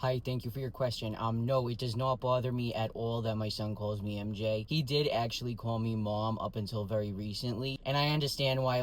Hi, thank you for your question. No, it does not bother me at all that my son calls me MJ. He did actually call me mom up until very recently, and I understand why,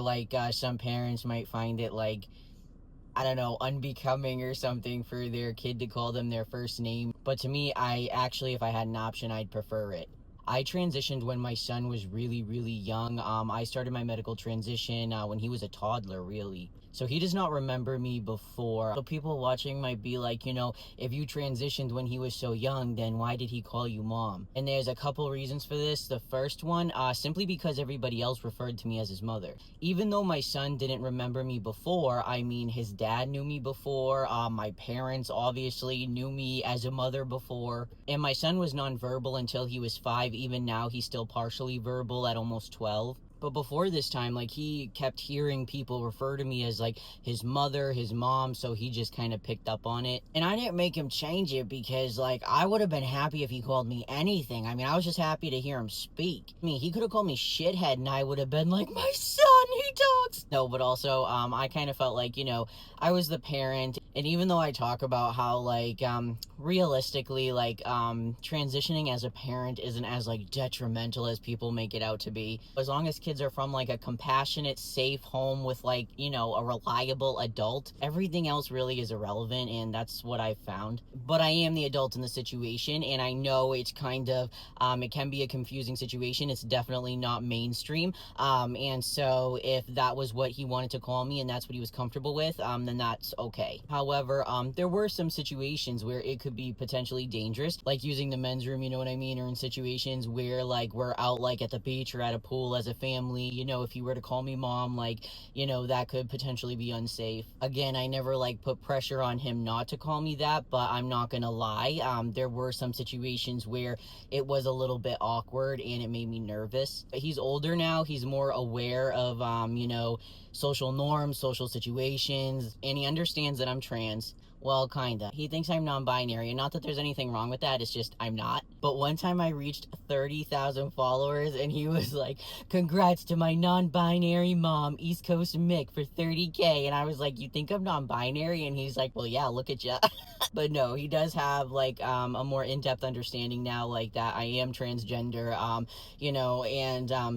some parents might find it, I don't know, unbecoming or something for their kid to call them their first name. But to me, if I had an option, I'd prefer it. I transitioned when my son was really, really young. I started my medical transition when he was a toddler, really. So he does not remember me before. So people watching might be like, if you transitioned when he was so young, then why did he call you mom? And there's a couple reasons for this. The first one, simply because everybody else referred to me as his mother. Even though my son didn't remember me before, I mean, his dad knew me before. My parents obviously knew me as a mother before. And my son was nonverbal until he was 5. Even now, he's still partially verbal at almost 12. But before this time, he kept hearing people refer to me as his mother, his mom, so he just kind of picked up on it. And I didn't make him change it because I would have been happy if he called me anything. I mean, I was just happy to hear him speak. I mean, he could have called me shithead and I would have been like, my son, he talks. No, but also, I kind of felt I was the parent. And even though I talk about how realistically, transitioning as a parent isn't as detrimental as people make it out to be, as long as kids are from a compassionate, safe home with a reliable adult, everything else really is irrelevant, and that's what I've found. But I am the adult in the situation, and I know it's kind of it can be a confusing situation. It's definitely not mainstream, and so if that was what he wanted to call me and that's what he was comfortable with, then that's okay. However, there were some situations where it could be potentially dangerous, like using the men's room, you know what I mean, or in situations where we're out at the beach or at a pool as a family. If he were to call me mom, that could potentially be unsafe. Again, I never put pressure on him not to call me that, but I'm not gonna lie, there were some situations where it was a little bit awkward and it made me nervous. He's older now, he's more aware of social norms, social situations, and he understands that I'm trans. Well, kinda. He thinks I'm non-binary, and not that there's anything wrong with that, it's just I'm not. But one time I reached 30,000 followers, and he was like, congrats to my non-binary mom, East Coast Mick, for 30K. And I was like, you think I'm non-binary? And he's like, well, yeah, look at ya. But no, he does have a more in-depth understanding now, that I am transgender,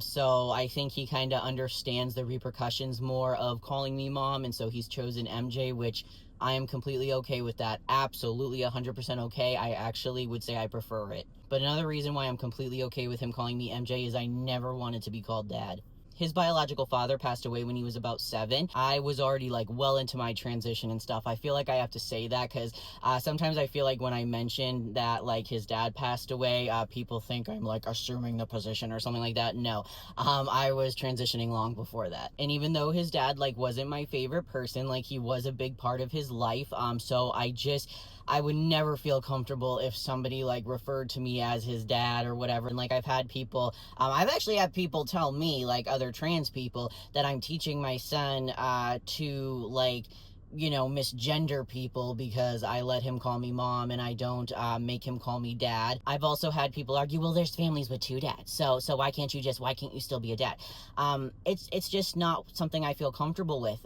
so I think he kind of understands the repercussions more of calling me mom, and so he's chosen MJ, which I am completely okay with that. Absolutely 100% okay. I actually would say I prefer it. But another reason why I'm completely okay with him calling me MJ is I never wanted to be called dad. His biological father passed away when he was about 7. I was already well into my transition and stuff. I feel like I have to say that because sometimes I feel like when I mention that his dad passed away, people think I'm assuming the position or something like that. No, I was transitioning long before that. And even though his dad wasn't my favorite person, he was a big part of his life. So I would never feel comfortable if somebody referred to me as his dad or whatever. And I've had people, I've actually had people tell me, other trans people, that I'm teaching my son to misgender people because I let him call me mom and I don't make him call me dad. I've also had people argue, well, there's families with 2 dads, so why can't you still be a dad? It's just not something I feel comfortable with.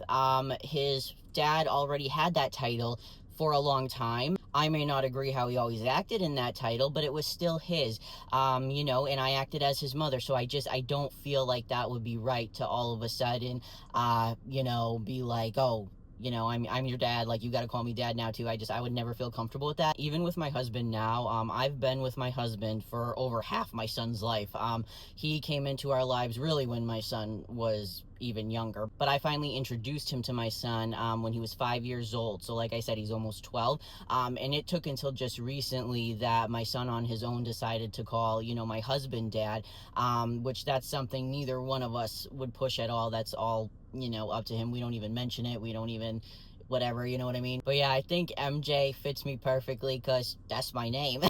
His dad already had that title for a long time. I may not agree how he always acted in that title, but it was still his, and I acted as his mother. So I don't feel like that would be right to all of a sudden, be like, oh, I'm your dad, you got to call me dad now too. I would never feel comfortable with that. Even with my husband now, I've been with my husband for over half my son's life. He came into our lives really when my son was even younger, but I finally introduced him to my son when he was 5 years old. So like I said, he's almost 12, and it took until just recently that my son on his own decided to call my husband dad, which that's something neither one of us would push at all. That's all up to him. We don't even mention it. We don't even whatever, you know what I mean? But yeah, I think MJ fits me perfectly because that's my name.